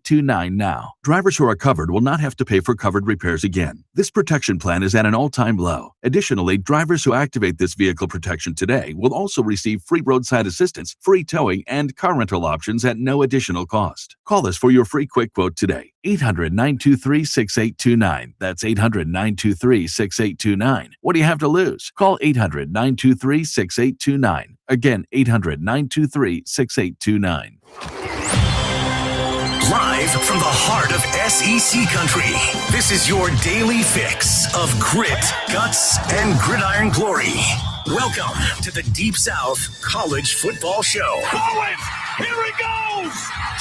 888-293-6829 now. Drivers who are covered will not have to pay for covered repairs again. This protection plan is at an all-time low. Additionally, drivers who activate this vehicle protection today will also receive free roadside assistance, free towing, and car rental options at no additional cost. Call us for your free quick quote today. 800-923-6829. That's 800-923-6829. What do you have to lose? Call 800-923-6829. Again, 800-923-6829. Live from the heart of SEC country, this is your daily fix of grit, guts, and gridiron glory. Welcome to the Deep South College Football Show. Owens, here he goes!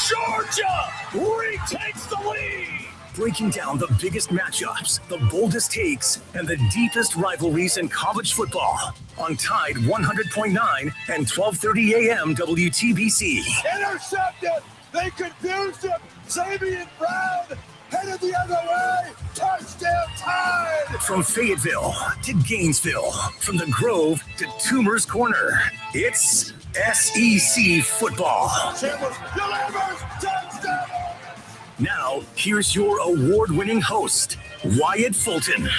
Georgia retakes the lead! Breaking down the biggest matchups, the boldest takes, and the deepest rivalries in college football on Tide 100.9 and 1230 AM WTBC. Intercepted! They confused him! Xavier Brown headed the other way! Touchdown Tide! From Fayetteville to Gainesville, from the Grove to Toomer's Corner, it's SEC football. Chambers delivers! Touchdown! Now, here's your award-winning host, Wyatt Fulton.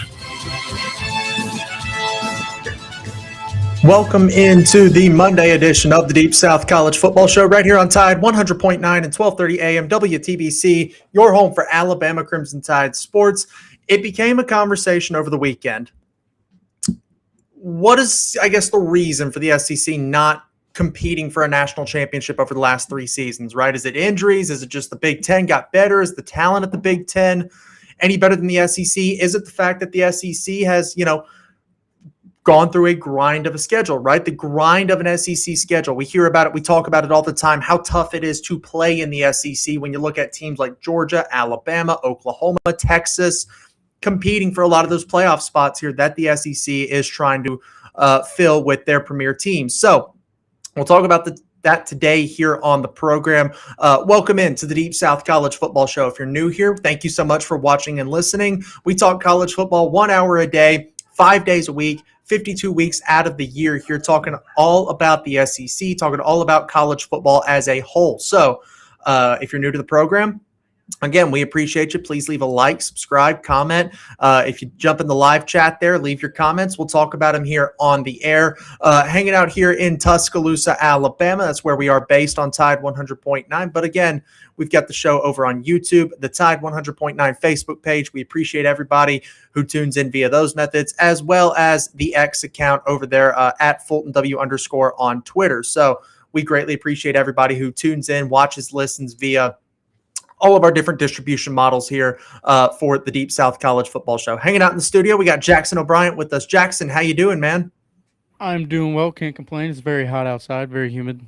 Welcome into the Monday edition of the Deep South College Football Show right here on Tide 100.9 and 1230 AM WTBC, your home for Alabama Crimson Tide sports. It became a conversation over the weekend. What is, I guess, the reason for the SEC not competing for a national championship over the last 3 seasons, right? Is it injuries? Is it just the Big Ten got better? Is the talent at the Big Ten any better than the SEC? Is it the fact that the SEC has, gone through a grind of a schedule, right? The grind of an SEC schedule. We hear about it. We talk about it all the time, how tough it is to play in the SEC when you look at teams like Georgia, Alabama, Oklahoma, Texas, competing for a lot of those playoff spots here that the SEC is trying to fill with their premier teams. So we'll talk about that today here on the program. Welcome into the Deep South College Football Show. If you're new here, thank you so much for watching and listening. We talk college football 1 hour a day, 5 days a week, 52 weeks out of the year here, talking all about the SEC, talking all about college football as a whole. So if you're new to the program, again, we appreciate you. Please leave a like, subscribe, comment. If you jump in the live chat there, leave your comments. We'll talk about them here on the air. Hanging out here in Tuscaloosa, Alabama. That's where we are based on Tide 100.9. But again, we've got the show over on YouTube, the Tide 100.9 Facebook page. We appreciate everybody who tunes in via those methods, as well as the X account over there at FultonW_ on Twitter. So we greatly appreciate everybody who tunes in, watches, listens via all of our different distribution models here for the Deep South College Football Show. Hanging out in the studio, we got Jackson O'Brien with us. Jackson, how you doing, man? I'm doing well. Can't complain. It's very hot outside, very humid.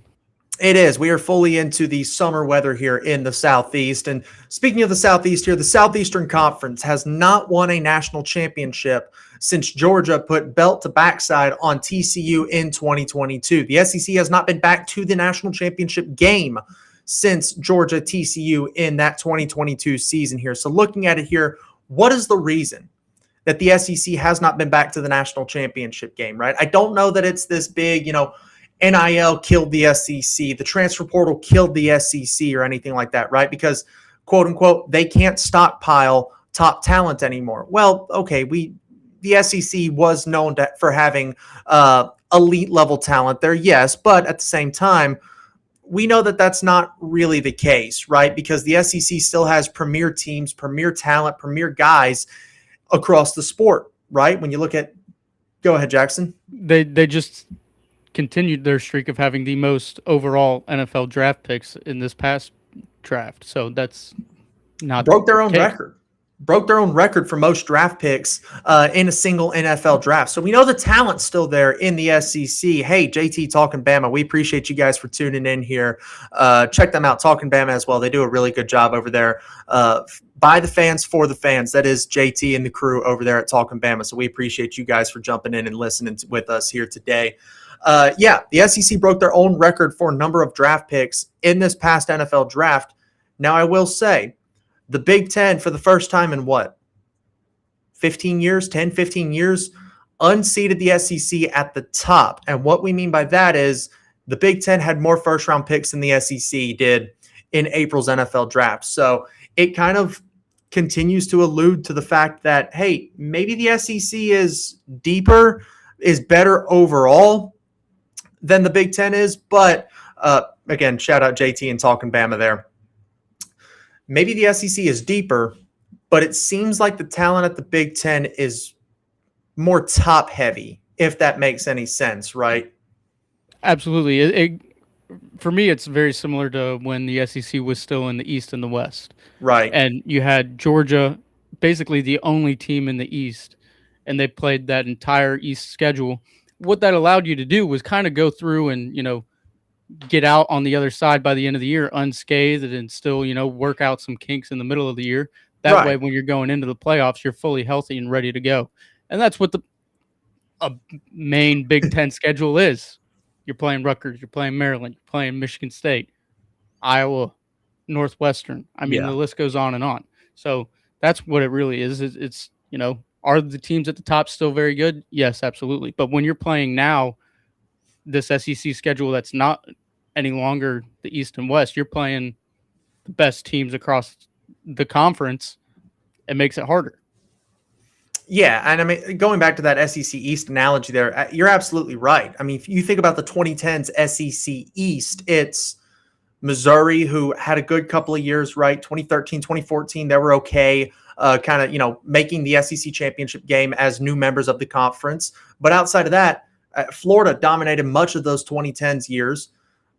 It is. We are fully into the summer weather here in the Southeast. And speaking of the Southeast here, the Southeastern Conference has not won a national championship since Georgia put belt to backside on TCU in 2022. The SEC has not been back to the national championship game since Georgia TCU in that 2022 season here. So looking at it here, what is the reason that the SEC has not been back to the national championship game, right? I don't know that it's this big, NIL killed the SEC, the transfer portal killed the SEC or anything like that, right? Because, quote unquote, they can't stockpile top talent anymore. Well, okay, the SEC was known for having elite level talent there, yes, but at the same time, we know that that's not really the case, right? Because the SEC still has premier teams, premier talent, premier guys across the sport, right? When you look at, go ahead, Jackson. They just continued their streak of having the most overall NFL draft picks in this past draft. So that's not broke their own record for most draft picks in a single NFL draft. So we know the talent's still there in the SEC. Hey, JT Talking Bama, we appreciate you guys for tuning in here. Check them out, Talking Bama as well. They do a really good job over there. By the fans, for the fans. That is JT and the crew over there at Talking Bama. So we appreciate you guys for jumping in and listening with us here today. The SEC broke their own record for number of draft picks in this past NFL draft. Now, I will say, the Big Ten, for the first time in 15 years, unseated the SEC at the top. And what we mean by that is the Big Ten had more first-round picks than the SEC did in April's NFL draft. So it kind of continues to allude to the fact that, hey, maybe the SEC is deeper, is better overall than the Big Ten is. But again, shout out JT and Talking Bama there. Maybe the SEC is deeper, but it seems like the talent at the Big Ten is more top heavy, if that makes any sense, right? Absolutely. For me, it's very similar to when the SEC was still in the East and the West. Right. And you had Georgia, basically the only team in the East, and they played that entire East schedule. What that allowed you to do was kind of go through and, get out on the other side by the end of the year unscathed and still, work out some kinks in the middle of the year. That way, when you're going into the playoffs, you're fully healthy and ready to go. And that's what a main Big Ten schedule is. You're playing Rutgers, you're playing Maryland, you're playing Michigan State, Iowa, Northwestern. I mean, the list goes on and on. So that's what it really is. It's are the teams at the top still very good? Yes, absolutely. But when you're playing now, this SEC schedule that's not any longer the East and West, you're playing the best teams across the conference. It makes it harder. Yeah, and I mean, going back to that SEC East analogy there, you're absolutely right. I mean, if you think about the 2010s SEC East, it's Missouri, who had a good couple of years, right? 2013, 2014, they were okay, kind of, making the SEC championship game as new members of the conference. But outside of that, Florida dominated much of those 2010s years.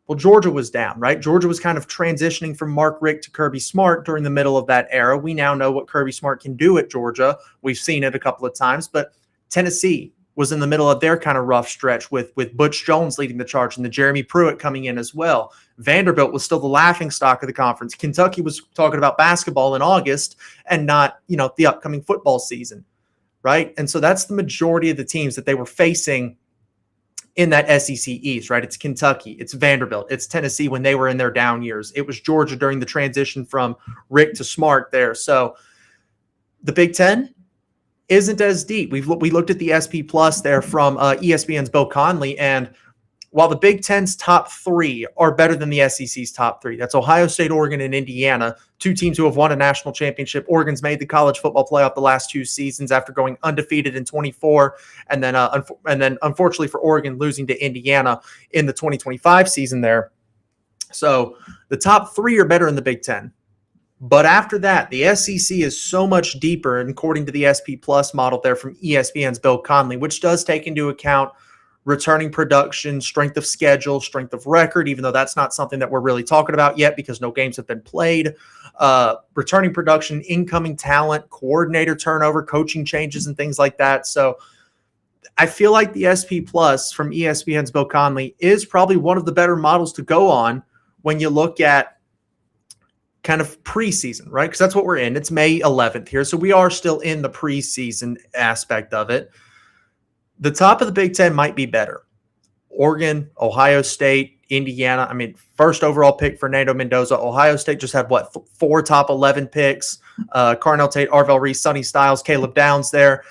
Well, Georgia was down, right? Georgia was kind of transitioning from Mark Richt to Kirby Smart during the middle of that era. We now know what Kirby Smart can do at Georgia. We've seen it a couple of times, but Tennessee was in the middle of their kind of rough stretch with Butch Jones leading the charge and the Jeremy Pruitt coming in as well. Vanderbilt was still the laughingstock of the conference. Kentucky was talking about basketball in August and not, the upcoming football season, right? And so that's the majority of the teams that they were facing in that SEC East, right? It's Kentucky, it's Vanderbilt, it's Tennessee when they were in their down years. It was Georgia during the transition from Rick to Smart there. So the Big Ten isn't as deep. We looked at the SP Plus there from ESPN's Bill Conley, and while the Big Ten's top three are better than the SEC's top three, that's Ohio State, Oregon, and Indiana, two teams who have won a national championship. Oregon's made the college football playoff the last two seasons after going undefeated in 24, and then unfortunately for Oregon, losing to Indiana in the 2025 season there. So the top three are better in the Big Ten. But after that, the SEC is so much deeper, and according to the SP Plus model there from ESPN's Bill Conley, which does take into account returning production, strength of schedule, strength of record, even though that's not something that we're really talking about yet because no games have been played. Returning production, incoming talent, coordinator turnover, coaching changes, and things like that. So I feel like the SP Plus from ESPN's Bill Conley is probably one of the better models to go on when you look at kind of preseason, right? Because that's what we're in. It's May 11th here. So we are still in the preseason aspect of it. The top of the Big Ten might be better. Oregon, Ohio State, Indiana. I mean, first overall pick, Fernando Mendoza. Ohio State just had, four top 11 picks. Carnell Tate, Arvell Reese, Sonny Styles, Caleb Downs there.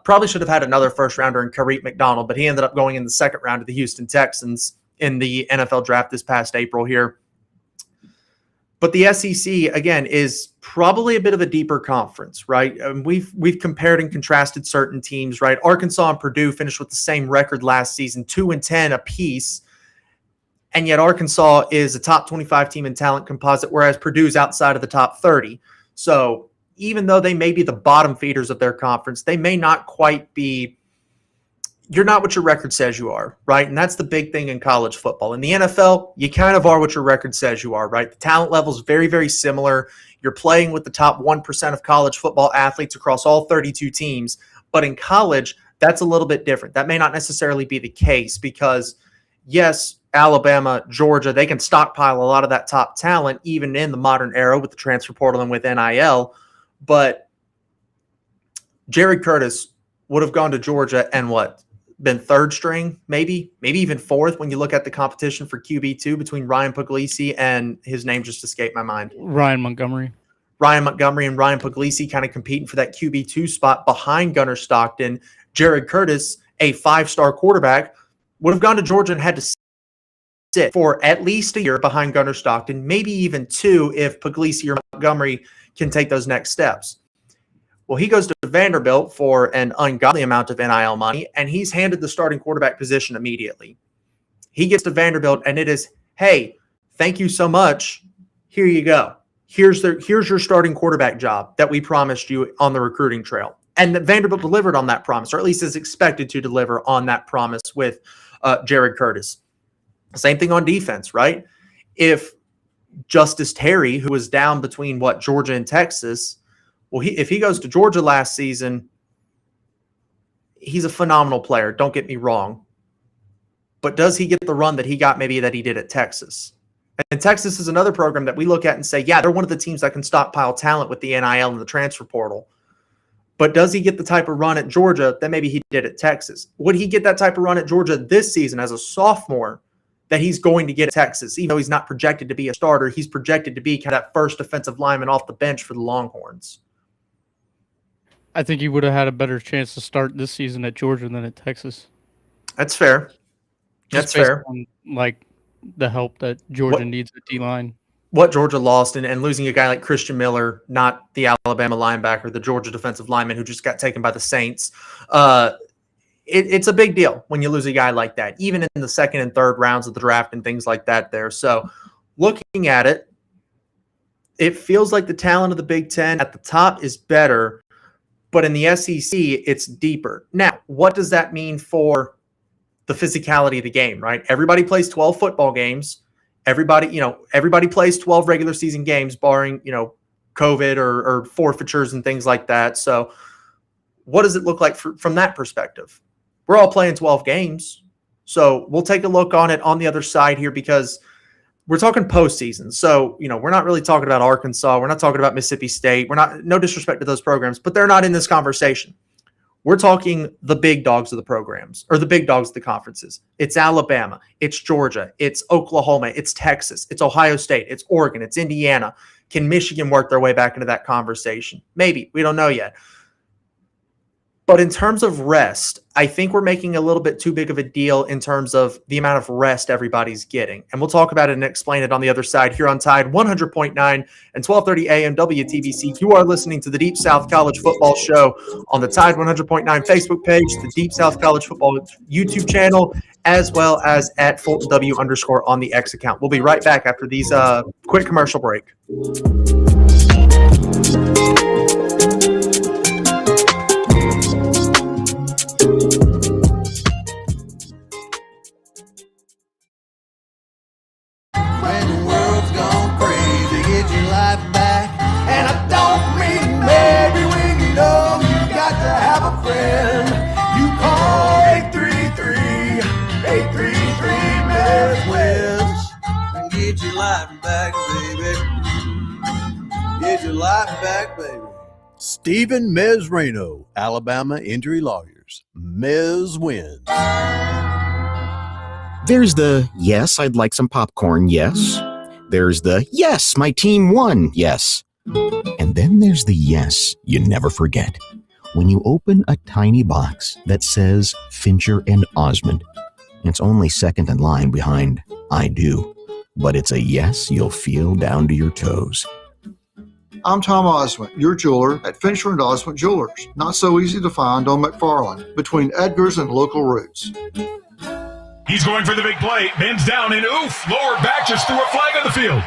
Probably should have had another first rounder in Kareem McDonald, but he ended up going in the second round to the Houston Texans in the NFL draft this past April here. But the SEC, again, is probably a bit of a deeper conference, right? We've compared and contrasted certain teams, right? Arkansas and Purdue finished with the same record last season, 2-10 apiece. And yet Arkansas is a top 25 team in talent composite, whereas Purdue's outside of the top 30. So even though they may be the bottom feeders of their conference, they may not quite be – you're not what your record says you are, right? And that's the big thing in college football. In the NFL, you kind of are what your record says you are, right? The talent level is very, very similar. You're playing with the top 1% of college football athletes across all 32 teams. But in college, that's a little bit different. That may not necessarily be the case because, yes, Alabama, Georgia, they can stockpile a lot of that top talent even in the modern era with the transfer portal and with NIL. But Jared Curtis would have gone to Georgia and been third string, maybe even fourth when you look at the competition for QB2 between Ryan Puglisi and his name just escaped my mind. Ryan Montgomery and Ryan Puglisi kind of competing for that QB2 spot behind Gunnar Stockton. Jared Curtis, a 5-star quarterback, would have gone to Georgia and had to sit for at least a year behind Gunnar Stockton, maybe even 2 if Puglisi or Montgomery can take those next steps. Well, he goes to Vanderbilt for an ungodly amount of NIL money, and he's handed the starting quarterback position immediately. He gets to Vanderbilt, and it is, hey, thank you so much. Here you go. Here's your starting quarterback job that we promised you on the recruiting trail. And Vanderbilt delivered on that promise, or at least is expected to deliver on that promise with Jared Curtis. Same thing on defense, right? If Justice Terry, who was down between Georgia and Texas, well, if he goes to Georgia last season, he's a phenomenal player. Don't get me wrong. But does he get the run that he got maybe that he did at Texas? And Texas is another program that we look at and say, yeah, they're one of the teams that can stockpile talent with the NIL and the transfer portal. But does he get the type of run at Georgia that maybe he did at Texas? Would he get that type of run at Georgia this season as a sophomore that he's going to get at Texas? Even though he's not projected to be a starter, he's projected to be kind of that first defensive lineman off the bench for the Longhorns. I think he would have had a better chance to start this season at Georgia than at Texas. That's fair. That's fair. On, like the help that Georgia needs at D-line. What Georgia lost and losing a guy like Christian Miller, not the Alabama linebacker, the Georgia defensive lineman who just got taken by the Saints. It's a big deal when you lose a guy like that, even in the second and third rounds of the draft and things like that there. So looking at it, it feels like the talent of the Big Ten at the top is better, but in the SEC, it's deeper. Now, what does that mean for the physicality of the game, right? Everybody plays 12 football games. Everybody plays 12 regular season games, barring, COVID or forfeitures and things like that. So what does it look like from that perspective? We're all playing 12 games. So we'll take a look on it on the other side here because we're talking postseason. So, we're not really talking about Arkansas. We're not talking about Mississippi State. No disrespect to those programs, but they're not in this conversation. We're talking the big dogs of the programs or the big dogs of the conferences. It's Alabama, it's Georgia, it's Oklahoma, it's Texas, it's Ohio State, it's Oregon, it's Indiana. Can Michigan work their way back into that conversation? Maybe. We don't know yet. But in terms of rest, I think we're making a little bit too big of a deal in terms of the amount of rest everybody's getting. And we'll talk about it and explain it on the other side here on Tide 100.9 and 1230 AM WTBC. You are listening to the Deep South College Football Show on the Tide 100.9 Facebook page, the Deep South College Football YouTube channel, as well as at FultonW_ on the X account. We'll be right back after these quick commercial break. Stephen Mezrano, Alabama Injury Lawyers. Mez wins. There's the, yes, I'd like some popcorn, yes. There's the, yes, my team won, yes. And then there's the yes you never forget. When you open a tiny box that says Fincher and Osmond, it's only second in line behind I do. But it's a yes you'll feel down to your toes. I'm Tom Osmond, your jeweler at Fincher and Osmond Jewelers. Not so easy to find on McFarland, between Edgar's and local routes. He's going for the big play, bends down and oof, lower back, just threw a flag on the field.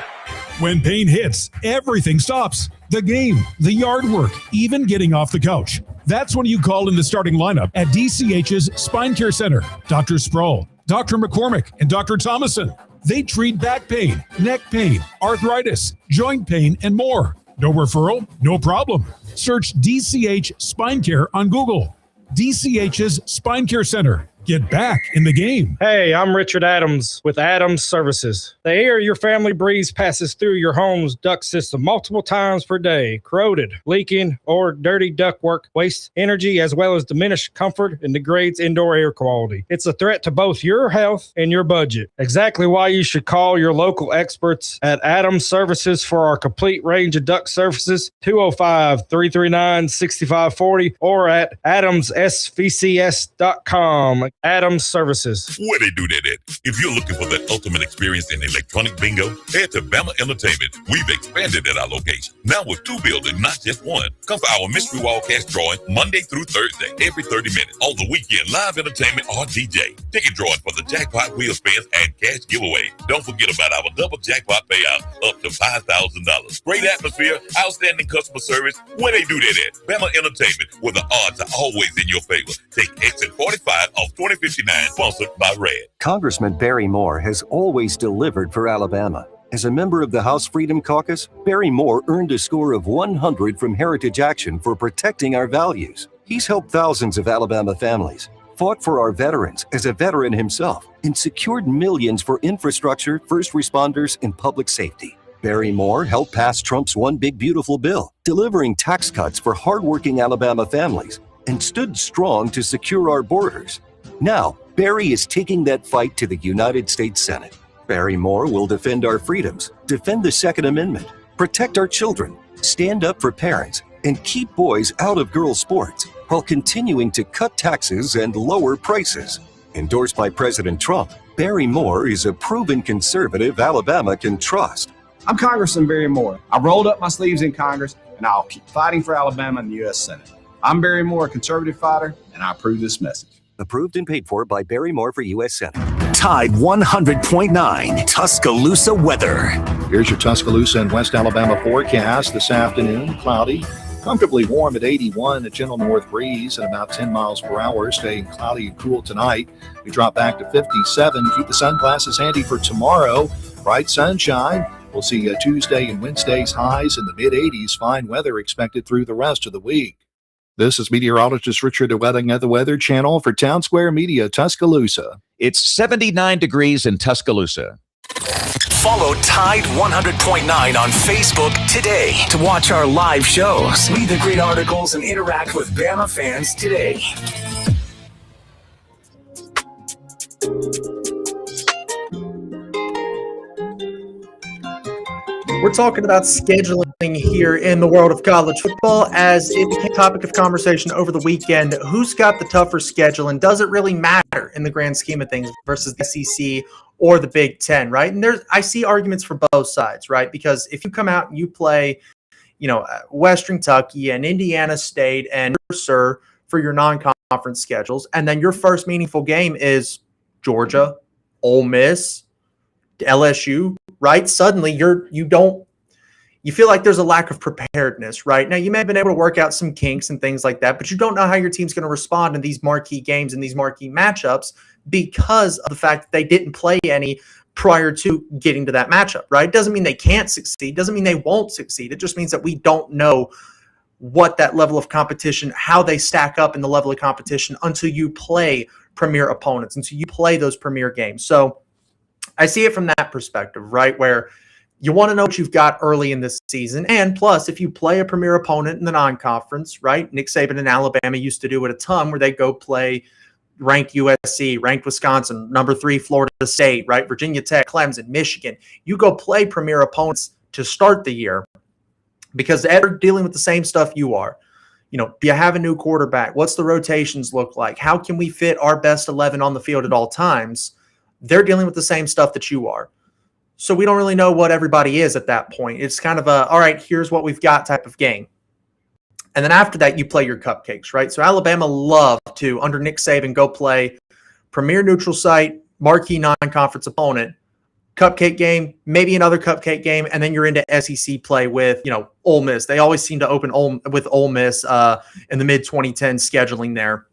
When pain hits, everything stops. The game, the yard work, even getting off the couch. That's when you call in the starting lineup at DCH's Spine Care Center. Dr. Sproul, Dr. McCormick, and Dr. Thomason. They treat back pain, neck pain, arthritis, joint pain, and more. No referral? No problem. Search DCH Spine Care on Google. DCH's Spine Care Center. Get back in the game. Hey, I'm Richard Adams with Adams Services. The air your family breathes passes through your home's duct system multiple times per day. Corroded, leaking, or dirty ductwork wastes energy as well as diminished comfort and degrades indoor air quality. It's a threat to both your health and your budget. Exactly why you should call your local experts at Adams Services for our complete range of duct services, 205-339-6540 or at adamssvcs.com. Adams Services. Where they do that at? If you're looking for that ultimate experience in electronic bingo, head to Bama Entertainment. We've expanded at our location. Now with 2 buildings, not just one. Come for our mystery wall cash drawing Monday through Thursday, every 30 minutes. On the weekend, live entertainment or DJ. Ticket drawing for the jackpot wheel spins and cash giveaway. Don't forget about our double jackpot payout up to $5,000. Great atmosphere, outstanding customer service. Where they do that at? Bama Entertainment, where the odds are always in your favor. Take exit 45 off 2059, sponsored by Red. Congressman Barry Moore has always delivered for Alabama. As a member of the House Freedom Caucus, Barry Moore earned a score of 100 from Heritage Action for protecting our values. He's helped thousands of Alabama families, fought for our veterans as a veteran himself, and secured millions for infrastructure, first responders, and public safety. Barry Moore helped pass Trump's One Big Beautiful Bill, delivering tax cuts for hardworking Alabama families, and stood strong to secure our borders. Now, Barry is taking that fight to the United States Senate. Barry Moore will defend our freedoms, defend the Second Amendment, protect our children, stand up for parents, and keep boys out of girls' sports, while continuing to cut taxes and lower prices. Endorsed by President Trump, Barry Moore is a proven conservative Alabama can trust. I'm Congressman Barry Moore. I rolled up my sleeves in Congress, and I'll keep fighting for Alabama in the U.S. Senate. I'm Barry Moore, a conservative fighter, and I approve this message. Approved and paid for by Barry Moore for U.S. Senate. Tide 100.9 Tuscaloosa weather. Here's your Tuscaloosa and West Alabama forecast this afternoon. Cloudy, comfortably warm at 81, a gentle north breeze at about 10 miles per hour, staying cloudy and cool tonight. We drop back to 57. Keep the sunglasses handy for tomorrow. Bright sunshine. We'll see Tuesday and Wednesday's highs in the mid-80s. Fine weather expected through the rest of the week. This is meteorologist Richard DeWetting at the Weather Channel for Town Square Media, Tuscaloosa. It's 79 degrees in Tuscaloosa. Follow Tide 100.9 on Facebook today to watch our live shows, read the great articles, and interact with Bama fans today. We're talking about scheduling here in the world of college football as it became a topic of conversation over the weekend. Who's got the tougher schedule, and does it really matter in the grand scheme of things versus the SEC or the Big Ten, right? And I see arguments for both sides, right? Because if you come out and you play, Western Kentucky and Indiana State and Mercer for your non-conference schedules, and then your first meaningful game is Georgia, Ole Miss, LSU, right? Suddenly you feel like there's a lack of preparedness, right? Now, you may have been able to work out some kinks and things like that, but you don't know how your team's going to respond in these marquee games and these marquee matchups because of the fact that they didn't play any prior to getting to that matchup, right? Doesn't mean they can't succeed. Doesn't mean they won't succeed. It just means that we don't know what that level of competition, how they stack up in the level of competition until you play premier opponents, until you play those premier games. So I see it from that perspective, right? Where you want to know what you've got early in this season. And plus, if you play a premier opponent in the non-conference, right? Nick Saban and Alabama used to do it a ton where they go play ranked USC, ranked Wisconsin, number 3 Florida State, right? Virginia Tech, Clemson, Michigan. You go play premier opponents to start the year because they're dealing with the same stuff you are. Do you have a new quarterback? What's the rotations look like? How can we fit our best 11 on the field at all times? They're dealing with the same stuff that you are. So we don't really know what everybody is at that point. It's kind of all right, here's what we've got type of game. And then after that, you play your cupcakes, right? So Alabama loved to, under Nick Saban, go play premier neutral site, marquee non-conference opponent, cupcake game, maybe another cupcake game, and then you're into SEC play with, Ole Miss. They always seem to open with Ole Miss in the mid-2010s scheduling there.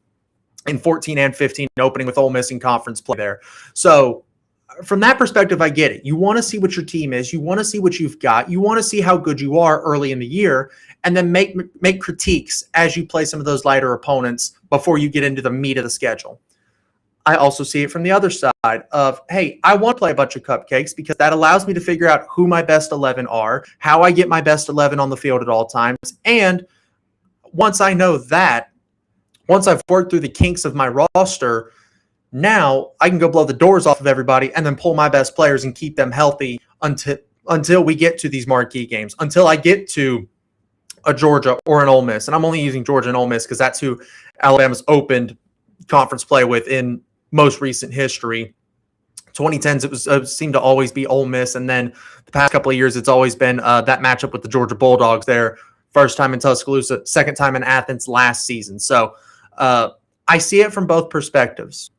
In 14 and 15, opening with Ole Miss in conference play there. So from that perspective, I get it. You want to see what your team is. You want to see what you've got. You want to see how good you are early in the year, and then make critiques as you play some of those lighter opponents before you get into the meat of the schedule. I also see it from the other side of, hey, I want to play a bunch of cupcakes because that allows me to figure out who my best 11 are, how I get my best 11 on the field at all times. And once I know that, once I've worked through the kinks of my roster, now I can go blow the doors off of everybody and then pull my best players and keep them healthy until we get to these marquee games, until I get to a Georgia or an Ole Miss. And I'm only using Georgia and Ole Miss because that's who Alabama's opened conference play with in most recent history. 2010s, it seemed to always be Ole Miss, and then the past couple of years, it's always been that matchup with the Georgia Bulldogs there. First time in Tuscaloosa, second time in Athens last season. So I see it from both perspectives.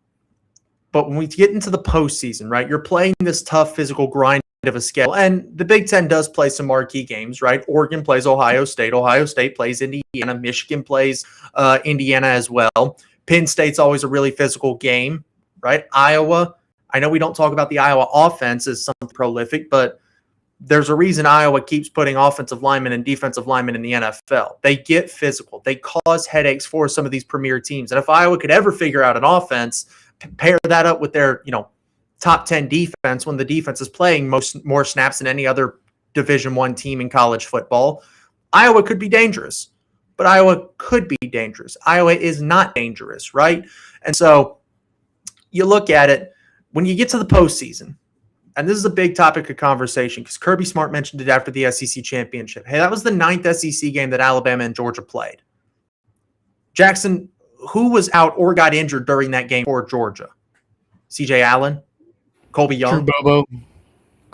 But when we get into the postseason, right, you're playing this tough physical grind of a schedule. And the Big Ten does play some marquee games, right? Oregon plays Ohio State. Ohio State plays Indiana. Michigan plays Indiana as well. Penn State's always a really physical game, right? Iowa, I know we don't talk about the Iowa offense as something prolific, but there's a reason Iowa keeps putting offensive linemen and defensive linemen in the NFL. They get physical. They cause headaches for some of these premier teams. And if Iowa could ever figure out an offense, pair that up with their, top 10 defense when the defense is playing more snaps than any other Division I team in college football, Iowa could be dangerous. But Iowa could be dangerous. Iowa is not dangerous, right? And so you look at it, when you get to the postseason, and this is a big topic of conversation because Kirby Smart mentioned it after the SEC championship. Hey, that was the 9th SEC game that Alabama and Georgia played. Jackson, who was out or got injured during that game for Georgia? C.J. Allen? Colby Young? Drew Bobo.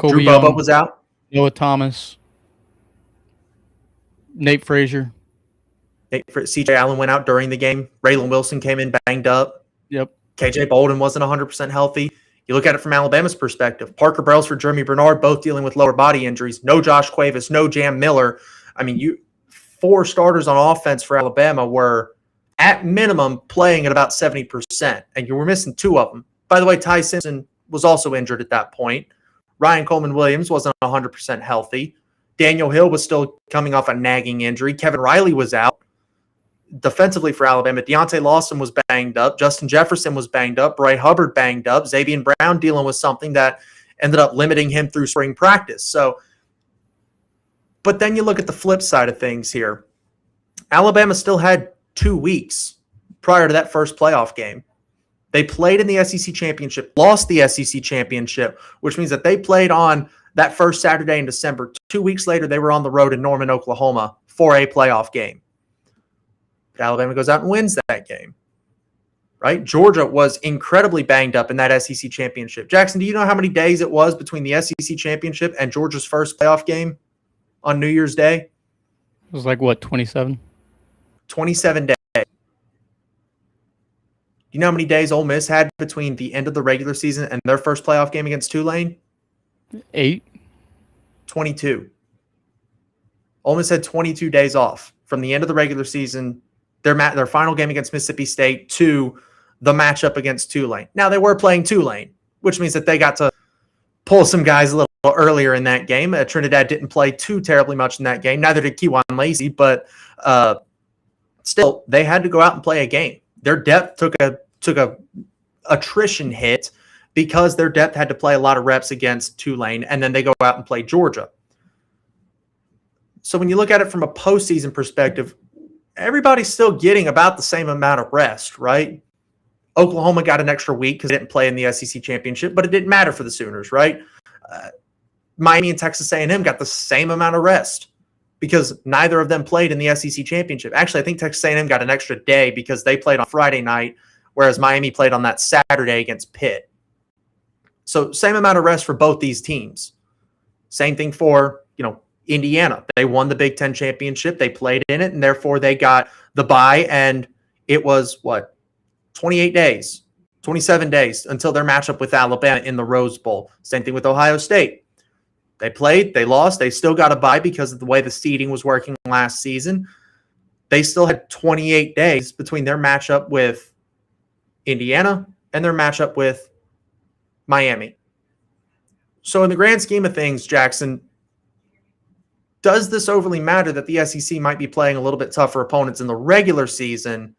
Drew Bobo was out? Noah Thomas. Nate Frazier. C.J. Allen went out during the game. Raylan Wilson came in banged up. Yep. K.J. Bolden wasn't 100% healthy. You look at it from Alabama's perspective. Parker Brailsford, Jeremy Bernard, both dealing with lower body injuries. No Josh Cuevas, no Jam Miller. I mean, 4 starters on offense for Alabama were, at minimum, playing at about 70%, and you were missing 2 of them. By the way, Ty Simpson was also injured at that point. Ryan Coleman-Williams wasn't 100% healthy. Daniel Hill was still coming off a nagging injury. Kevin Riley was out. Defensively for Alabama, Deontay Lawson was banged up. Justin Jefferson was banged up. Bray Hubbard banged up. Xavier Brown dealing with something that ended up limiting him through spring practice. So, but then you look at the flip side of things here. Alabama still had 2 weeks prior to that first playoff game. They played in the SEC championship, lost the SEC championship, which means that they played on that first Saturday in December. 2 weeks later, they were on the road in Norman, Oklahoma for a playoff game. But Alabama goes out and wins that game, right? Georgia was incredibly banged up in that SEC championship. Jackson, do you know how many days it was between the SEC championship and Georgia's first playoff game on New Year's Day? It was like, what, 27? 27 days. You know how many days Ole Miss had between the end of the regular season and their first playoff game against Tulane? 8. 22. Ole Miss had 22 days off from the end of the regular season, their final game against Mississippi State, to the matchup against Tulane. Now, they were playing Tulane, which means that they got to pull some guys a little earlier in that game. Trinidad didn't play too terribly much in that game. Neither did Kewan Lacey, but still, they had to go out and play a game. Their depth took a attrition hit because their depth had to play a lot of reps against Tulane, and then they go out and play Georgia. So when you look at it from a postseason perspective, everybody's still getting about the same amount of rest, right? Oklahoma got an extra week because they didn't play in the SEC championship, but it didn't matter for the Sooners, right? Miami and Texas A&M got the same amount of rest because neither of them played in the SEC championship. Actually, I think Texas A&M got an extra day because they played on Friday night, whereas Miami played on that Saturday against Pitt. So same amount of rest for both these teams. Same thing for, Indiana. They won the Big Ten championship. They played in it, and therefore they got the bye, and it was, 28 days, 27 days until their matchup with Alabama in the Rose Bowl. Same thing with Ohio State. They played, they lost, they still got a bye because of the way the seeding was working last season. They still had 28 days between their matchup with Indiana and their matchup with Miami. So in the grand scheme of things, Jackson, does this overly matter that the SEC might be playing a little bit tougher opponents in the regular season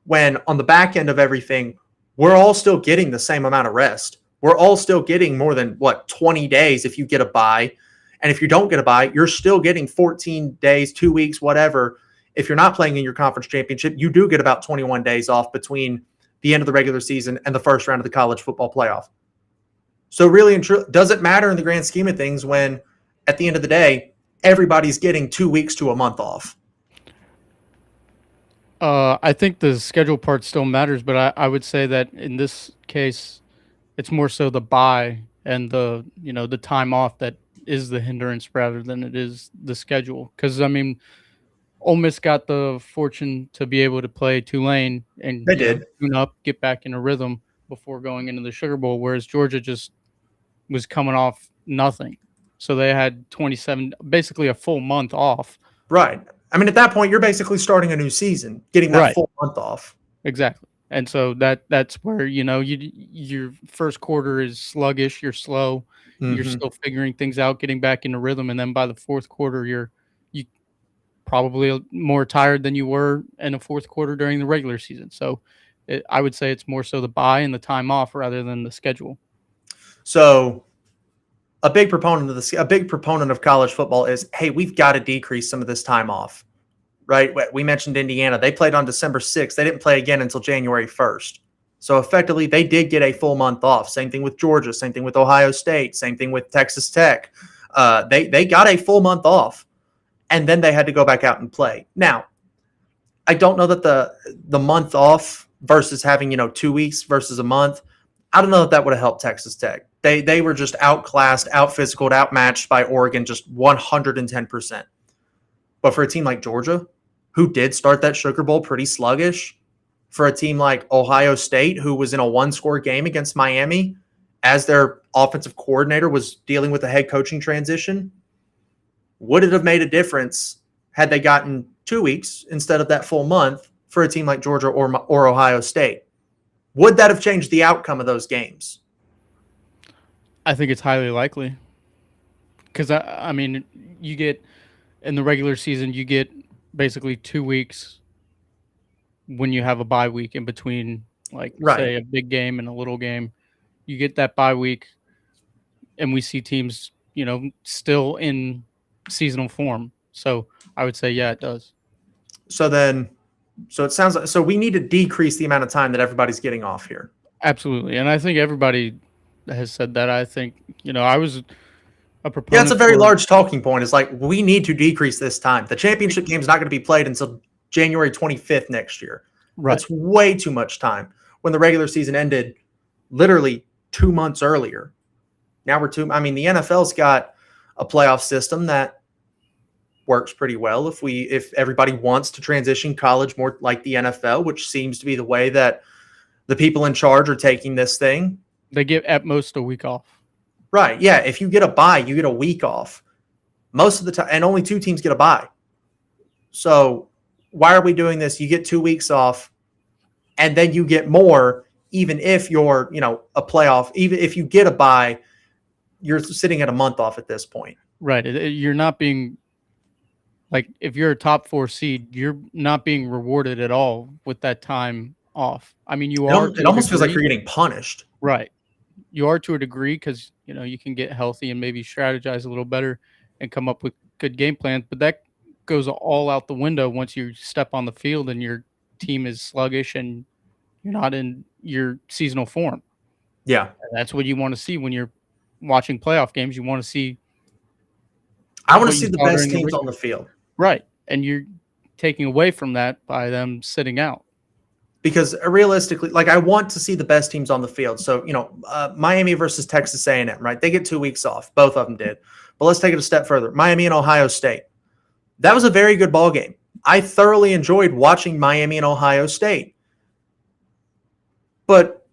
when on the back end of everything, we're all still getting the same amount of rest? We're all still getting more than, 20 days if you get a bye. And if you don't get a bye, you're still getting 14 days, 2 weeks, whatever. If you're not playing in your conference championship, you do get about 21 days off between the end of the regular season and the first round of the college football playoff. So really and truly, does it matter in the grand scheme of things when at the end of the day, everybody's getting 2 weeks to a month off? I think the schedule part still matters, but I would say that in this case, it's more so the bye and the time off that is the hindrance rather than it is the schedule. Because I mean, Ole Miss got the fortune to be able to play Tulane and They did. tune up, get back in a rhythm before going into the Sugar Bowl, whereas Georgia just was coming off nothing. So they had 27, basically a full month off. Right. I mean, at that point, you're basically starting a new season, getting that Right. full month off. Exactly. And so that's where, your first quarter is sluggish, you're slow, you're Mhm. still figuring things out, getting back into rhythm, and then by the fourth quarter you probably more tired than you were in the fourth quarter during the regular season. So I would say it's more so the bye and the time off rather than the schedule. So a big proponent of college football is, hey, we've got to decrease some of this time off. Right? We mentioned Indiana. They played on December 6th. They didn't play again until January 1st. So effectively, they did get a full month off. Same thing with Georgia. Same thing with Ohio State. Same thing with Texas Tech. They got a full month off, and then they had to go back out and play. Now, I don't know that the month off versus having 2 weeks versus a month, I don't know if that would have helped Texas Tech. They were just outclassed, out-physicaled, outmatched by Oregon just 110%. But for a team like Georgia, who did start that Sugar Bowl pretty sluggish, for a team like Ohio State, who was in a one-score game against Miami as their offensive coordinator was dealing with a head coaching transition, would it have made a difference had they gotten 2 weeks instead of that full month for a team like Georgia or Ohio State? Would that have changed the outcome of those games? I think it's highly likely. Because, I mean, you get in the regular season, you get basically 2 weeks when you have a bye week in between, like, say, a big game and a little game. You get that bye week, and we see teams, still in seasonal form. So I would say, yeah, it does. So it sounds like we need to decrease the amount of time that everybody's getting off here. Absolutely. And I think everybody has said that. I think, I was a proponent. Yeah, it's a very large talking point. It's like, we need to decrease this time. The championship game is not going to be played until January 25th next year. Right. That's way too much time when the regular season ended literally 2 months earlier. Now the NFL's got a playoff system that works pretty well if everybody wants to transition college more like the NFL, which seems to be the way that the people in charge are taking this thing. They get at most a week off. Right. Yeah. If you get a bye, you get a week off most of the time, and only 2 teams get a bye. So why are we doing this? You get 2 weeks off, and then you get more, even if you're, a playoff, even if you get a bye, you're sitting at a month off at this point. Right. You're not being, like, if you're a top 4 seed, you're not being rewarded at all with that time off. I mean, you are. It almost feels like you're getting punished. Right. You are to a degree because, you can get healthy and maybe strategize a little better and come up with good game plans. But that goes all out the window once you step on the field and your team is sluggish and you're not in your seasonal form. Yeah. And that's what you want to see when you're watching playoff games. You want to see. I want to see the best teams on the field. Right. And you're taking away from that by them sitting out. Because realistically, like, I want to see the best teams on the field. So, Miami versus Texas A&M, right? They get 2 weeks off. Both of them did. But let's take it a step further. Miami and Ohio State. That was a very good ball game. I thoroughly enjoyed watching Miami and Ohio State. But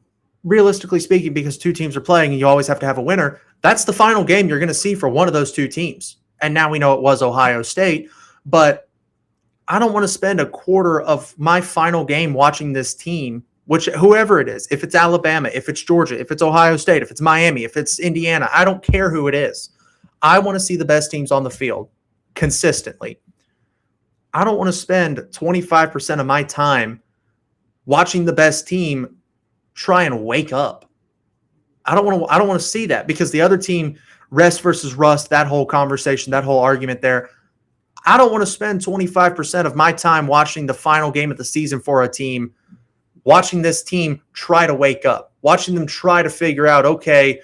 realistically speaking, because 2 teams are playing and you always have to have a winner, that's the final game you're going to see for one of those 2 teams. And now we know it was Ohio State. But I don't want to spend a quarter of my final game watching this team, whoever it is, if it's Alabama, if it's Georgia, if it's Ohio State, if it's Miami, if it's Indiana, I don't care who it is. I want to see the best teams on the field consistently. I don't want to spend 25% of my time watching the best team try and wake up. I don't want to see that, because the other team, rest versus rust, that whole conversation, that whole argument there, I don't want to spend 25% of my time watching the final game of the season for a team, watching this team try to wake up, watching them try to figure out, okay,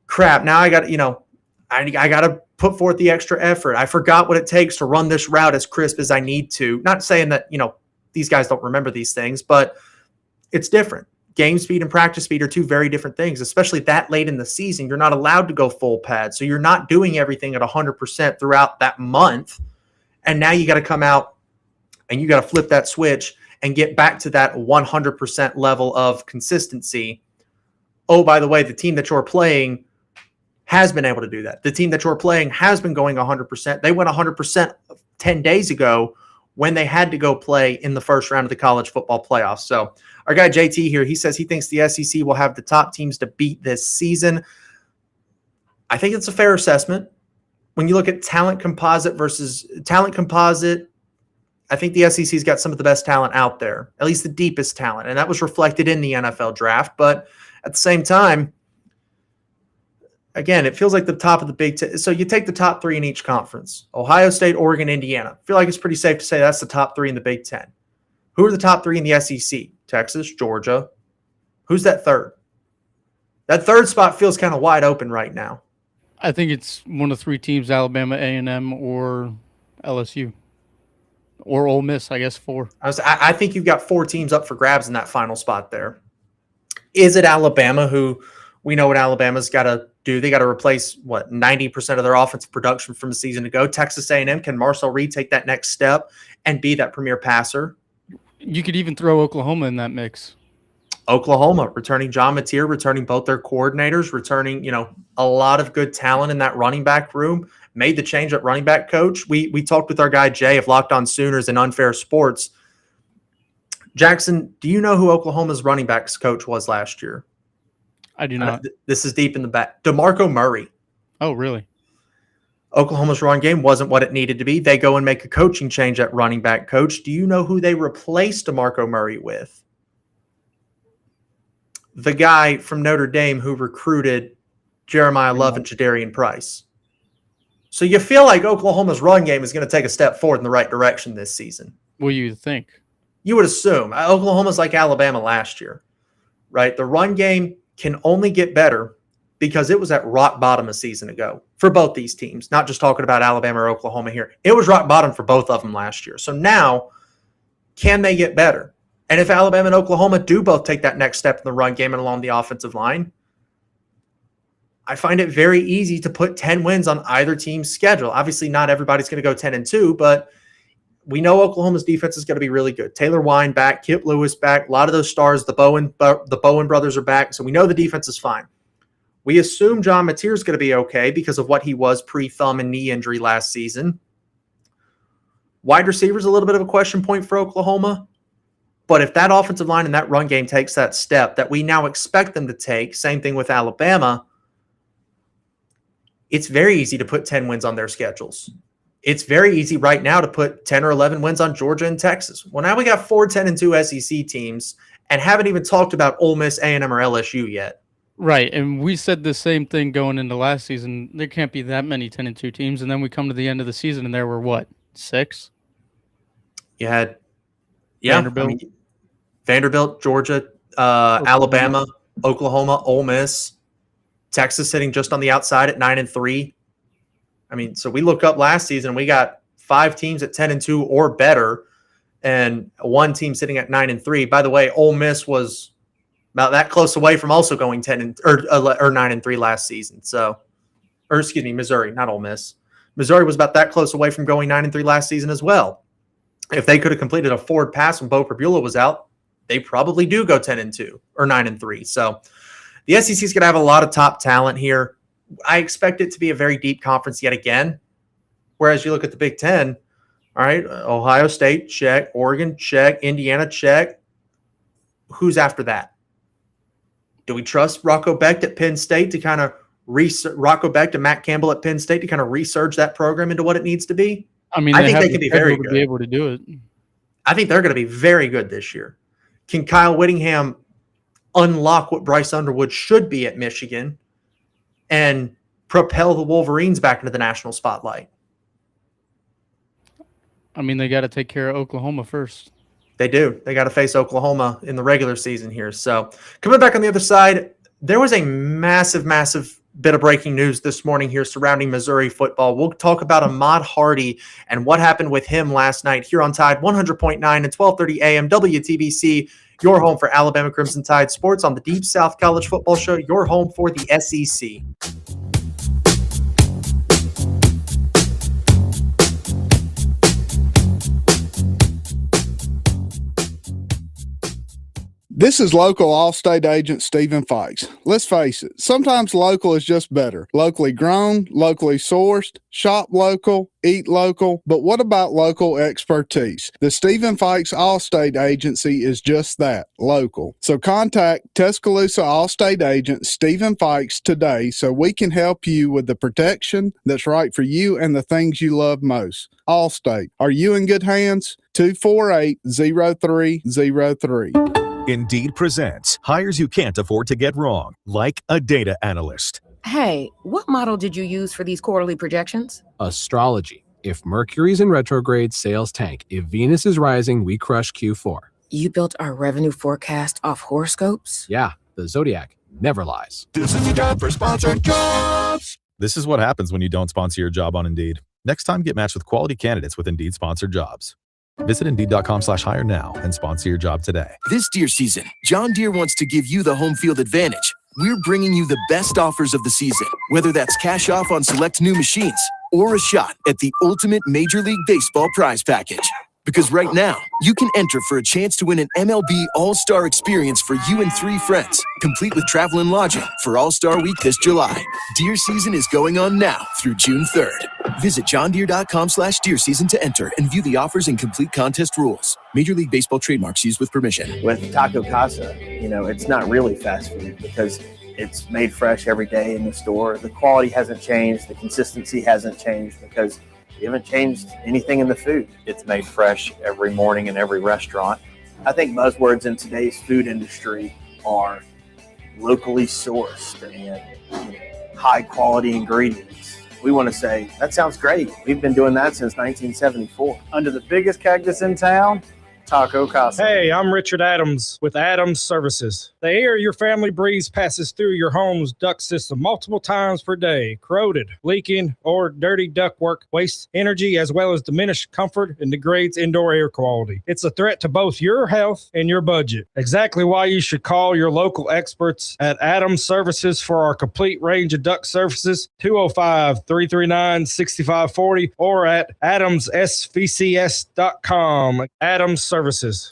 crap, now I got to put forth the extra effort. I forgot what it takes to run this route as crisp as I need to. Not saying that, these guys don't remember these things, but it's different. Game speed and practice speed are two very different things, especially that late in the season. You're not allowed to go full pad. So you're not doing everything at 100% throughout that month. And now you got to come out and you got to flip that switch and get back to that 100% level of consistency. Oh, by the way, the team that you're playing has been able to do that. The team that you're playing has been going 100%. They went 100% 10 days ago when they had to go play in the first round of the college football playoffs. So our guy JT here, he says he thinks the SEC will have the top teams to beat this season. I think it's a fair assessment. When you look at talent composite versus talent composite, I think the SEC's got some of the best talent out there, at least the deepest talent, and that was reflected in the NFL draft. But at the same time, again, it feels like the top of the Big Ten. So you take the top three in each conference: Ohio State, Oregon, Indiana. I feel like it's pretty safe to say that's the top three in the Big Ten. Who are the top three in the SEC? Texas, Georgia. Who's that third? That third spot feels kind of wide open right now. I think it's one of three teams: Alabama, A&M, or LSU, or Ole Miss. I guess four. I think you've got four teams up for grabs in that final spot there. Is it Alabama, who we know what Alabama's got to do? They got to replace, 90% of their offensive production from a season ago. Texas A&M, can Marcel Reed take that next step and be that premier passer? You could even throw Oklahoma in that mix. Oklahoma, returning John Mateer, returning both their coordinators, returning, a lot of good talent in that running back room, made the change at running back coach. We talked with our guy Jay of Locked On Sooners and Unfair Sports. Jackson, do you know who Oklahoma's running backs coach was last year? I do not. This is deep in the back. DeMarco Murray. Oh, really? Oklahoma's run game wasn't what it needed to be. They go and make a coaching change at running back coach. Do you know who they replaced DeMarco Murray with? The guy from Notre Dame who recruited Jeremiah Love and Jadarian Price. So you feel like Oklahoma's run game is going to take a step forward in the right direction this season. What do you think? You would assume. Oklahoma's like Alabama last year, right? The run game can only get better because it was at rock bottom a season ago for both these teams. Not just talking about Alabama or Oklahoma here. It was rock bottom for both of them last year. So now, can they get better? And if Alabama and Oklahoma do both take that next step in the run game and along the offensive line, I find it very easy to put 10 wins on either team's schedule. Obviously, not everybody's going to go 10-2, but we know Oklahoma's defense is going to be really good. Taylor Wine back, Kip Lewis back, a lot of those stars, the Bowen brothers are back, so we know the defense is fine. We assume John Mateer is going to be okay because of what he was pre-thumb and knee injury last season. Wide receivers a little bit of a question point for Oklahoma. But if that offensive line and that run game takes that step that we now expect them to take, same thing with Alabama, it's very easy to put 10 wins on their schedules. It's very easy right now to put 10 or 11 wins on Georgia and Texas. Well, now we got 4 10-2 SEC teams and haven't even talked about Ole Miss, A&M, or LSU yet. Right, and we said the same thing going into last season. There can't be that many 10-2 teams, and then we come to the end of the season, and there were, 6? You had Vanderbilt, Georgia, Alabama, Oklahoma, Ole Miss, Texas sitting just on the outside at 9-3. So we look up last season, we got 5 teams at 10-2 or better, and 1 team sitting at 9-3. By the way, Ole Miss was about that close away from also going 9-3 last season. Missouri, not Ole Miss. Missouri was about that close away from going 9-3 last season as well. If they could have completed a forward pass when Bo Prabula was out, they probably do go 10-2 or 9-3. So the SEC is going to have a lot of top talent here. I expect it to be a very deep conference yet again. Whereas you look at the Big Ten, all right, Ohio State, check. Oregon, check. Indiana, check. Who's after that? Do we trust Rocco Becht at Penn State to kind of Rocco Becht and Matt Campbell at Penn State to kind of resurge that program into what it needs to be? I think they can be very good. Be able to do it. I think they're going to be very good this year. Can Kyle Whittingham unlock what Bryce Underwood should be at Michigan and propel the Wolverines back into the national spotlight? They got to take care of Oklahoma first. They do. They got to face Oklahoma in the regular season here. So coming back on the other side, there was a massive bit of breaking news this morning here surrounding Missouri football. We'll talk about Ahmad Hardy and what happened with him last night here on Tide 100.9 and 1230 AM WTBC, your home for Alabama Crimson Tide sports on the Deep South College Football Show, your home for the SEC. This is local Allstate agent Stephen Fikes. Let's face it, sometimes local is just better. Locally grown, locally sourced, shop local, eat local, but what about local expertise? The Stephen Fikes Allstate Agency is just that, local. So contact Tuscaloosa Allstate agent Stephen Fikes today so we can help you with the protection that's right for you and the things you love most. Allstate, are you in good hands? 248-0303. Indeed presents hires you can't afford to get wrong, like a data analyst. Hey, what model did you use for these quarterly projections? Astrology. If Mercury's in retrograde, sales tank. If Venus is rising, we crush Q4. You built our revenue forecast off horoscopes? Yeah, the Zodiac never lies. This is your job for sponsored jobs. This is what happens when you don't sponsor your job on Indeed. Next time, get matched with quality candidates with Indeed sponsored jobs. Visit Indeed.com/hire now and sponsor your job today. This deer season, John Deere wants to give you the home field advantage. We're bringing you the best offers of the season, whether that's cash off on select new machines or a shot at the ultimate Major League Baseball prize package. Because right now, you can enter for a chance to win an MLB All-Star experience for you and 3 friends, complete with travel and lodging for All-Star Week this July. Deer season is going on now through June 3rd. Visit johndeere.com/deer season to enter and view the offers and complete contest rules. Major League Baseball trademarks used with permission. With Taco Casa, it's not really fast food because it's made fresh every day in the store. The quality hasn't changed. The consistency hasn't changed because we haven't changed anything in the food. It's made fresh every morning in every restaurant. I think buzzwords in today's food industry are locally sourced and high quality ingredients. We want to say, that sounds great. We've been doing that since 1974. Under the biggest cactus in town, Taco Casa. Hey, I'm Richard Adams with Adams Services. The air your family breathes passes through your home's duct system multiple times per day. Corroded, leaking, or dirty ductwork wastes energy as well as diminished comfort and degrades indoor air quality. It's a threat to both your health and your budget. Exactly why you should call your local experts at Adams Services for our complete range of duct services, 205-339-6540 or at adamssvcs.com. Adams Services.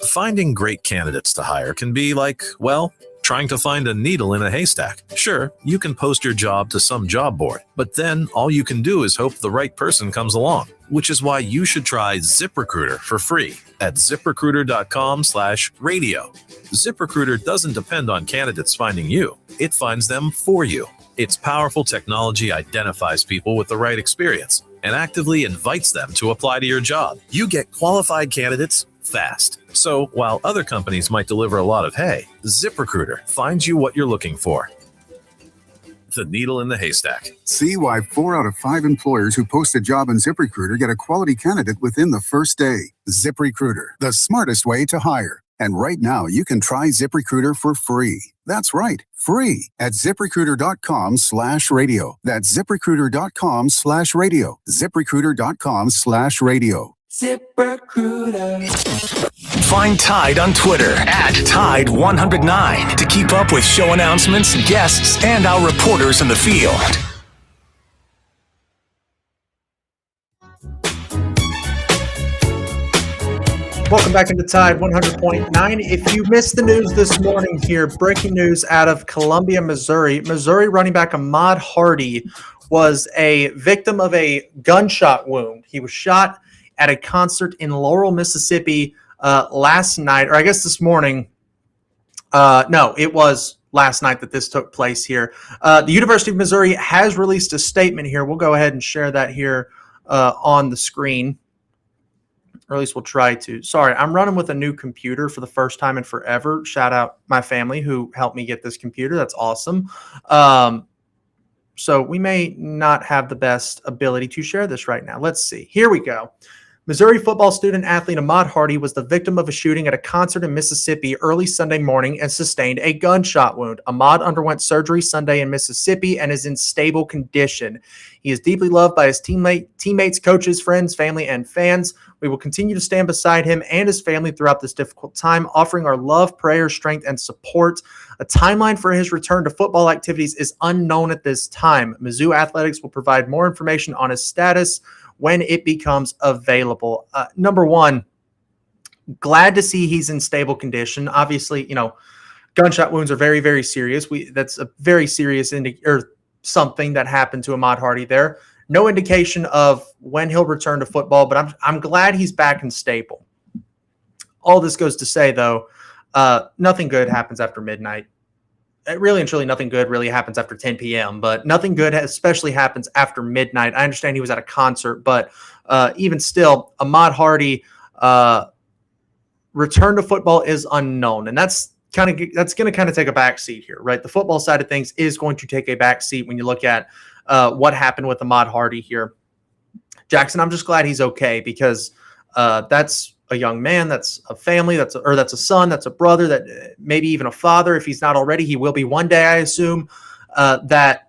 Finding great candidates to hire can be like, well, trying to find a needle in a haystack. Sure, you can post your job to some job board, but then all you can do is hope the right person comes along, which is why you should try ZipRecruiter for free at ZipRecruiter.com/radio. ZipRecruiter doesn't depend on candidates finding you. It finds them for you. Its powerful technology identifies people with the right experience and actively invites them to apply to your job. You get qualified candidates fast. So while other companies might deliver a lot of hay, ZipRecruiter finds you what you're looking for. The needle in the haystack. See why 4 out of 5 employers who post a job on ZipRecruiter get a quality candidate within the first day. ZipRecruiter, the smartest way to hire. And right now, you can try ZipRecruiter for free. That's right, free at ZipRecruiter.com/radio. That's ZipRecruiter.com/radio. ZipRecruiter.com/radio. ZipRecruiter. Find Tide on Twitter at Tide109 to keep up with show announcements, guests, and our reporters in the field. Welcome back into Tide 100.9. If you missed the news this morning here, breaking news out of Columbia, Missouri. Missouri running back Ahmad Hardy was a victim of a gunshot wound. He was shot at a concert in Laurel, Mississippi last night, or I guess this morning. No, it was last night that this took place here. The University of Missouri has released a statement here. We'll go ahead and share that here on the screen. Or at least we'll try to. Sorry, I'm running with a new computer for the first time in forever. Shout out my family who helped me get this computer. That's awesome. So we may not have the best ability to share this right now. Let's see. Here we go. Missouri football student athlete Ahmad Hardy was the victim of a shooting at a concert in Mississippi early Sunday morning and sustained a gunshot wound. Ahmad underwent surgery Sunday in Mississippi and is in stable condition. He is deeply loved by his teammates, coaches, friends, family, and fans. We will continue to stand beside him and his family throughout this difficult time, offering our love, prayer, strength, and support. A timeline for his return to football activities is unknown at this time. Mizzou Athletics will provide more information on his status when it becomes available. Number one, glad to see he's in stable condition. Obviously, gunshot wounds are very, very serious. That's a very serious something that happened to Ahmad Hardy there. No indication of when he'll return to football, but I'm glad he's back and stable. All this goes to say, though, nothing good happens after midnight. Really and truly, nothing good really happens after 10 p.m., but nothing good especially happens after midnight. I understand he was at a concert, but even still, Ahmad Hardy return to football is unknown, and that's going to kind of take a back seat here, right? The football side of things is going to take a back seat when you look at what happened with Ahmad Hardy here. Jackson, I'm just glad he's okay, because that's a young man, that's a family, that's a son, that's a brother, that maybe even a father, if he's not already, he will be one day, I assume, that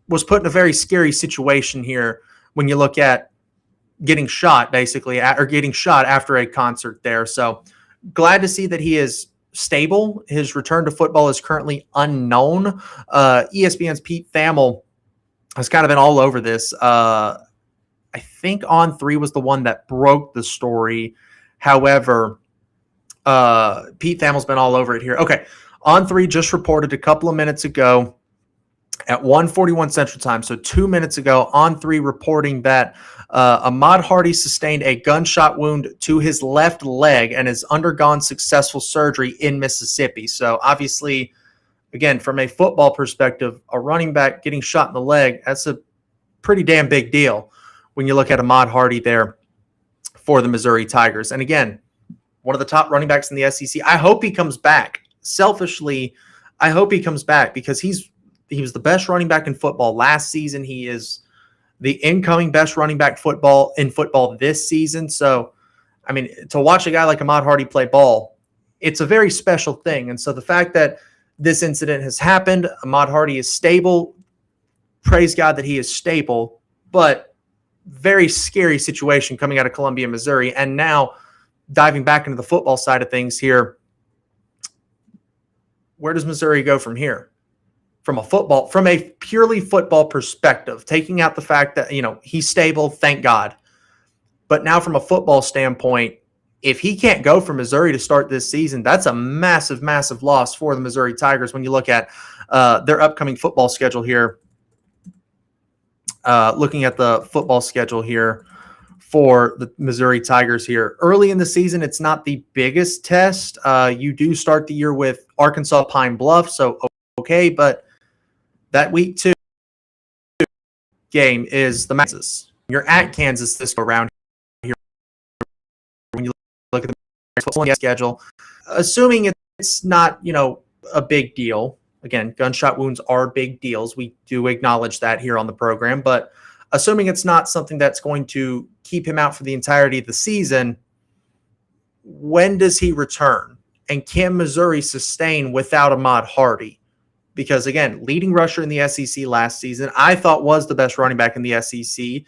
was put in a very scary situation here when you look at getting shot, basically, or getting shot after a concert there. So glad to see that he is stable. His return to football is currently unknown. ESPN's Pete Thamel has kind of been all over this. I think On3 was the one that broke the story. However, Pete Thamel's been all over it here. Okay, On3 just reported a couple of minutes ago at 1:41 Central Time, so 2 minutes ago, On3 reporting that Ahmad Hardy sustained a gunshot wound to his left leg and has undergone successful surgery in Mississippi. So obviously, again, from a football perspective, a running back getting shot in the leg, that's a pretty damn big deal when you look at Ahmad Hardy there for the Missouri Tigers. And again, one of the top running backs in the SEC. I hope he comes back. Selfishly, I hope he comes back, because he was the best running back in football last season. He is the incoming best running back in football this season. So, I mean, to watch a guy like Ahmad Hardy play ball, it's a very special thing. And so the fact that this incident has happened, Ahmad Hardy is stable. Praise God that he is stable, but very scary situation coming out of Columbia, Missouri. And now diving back into the football side of things here, where does Missouri go from here? From a purely football perspective, taking out the fact that, he's stable, thank God. But now from a football standpoint, if he can't go for Missouri to start this season, that's a massive, massive loss for the Missouri Tigers when you look at their upcoming football schedule here. Looking at the football schedule here for the Missouri Tigers here. Early in the season, it's not the biggest test. You do start the year with Arkansas Pine Bluff, so okay, but that week 2 game is the Kansas. You're at Kansas this go around here. When you look at the football schedule, assuming it's not, a big deal. Again, gunshot wounds are big deals. We do acknowledge that here on the program, but assuming it's not something that's going to keep him out for the entirety of the season, when does he return? And can Missouri sustain without Ahmad Hardy? Because again, leading rusher in the SEC last season, I thought was the best running back in the SEC.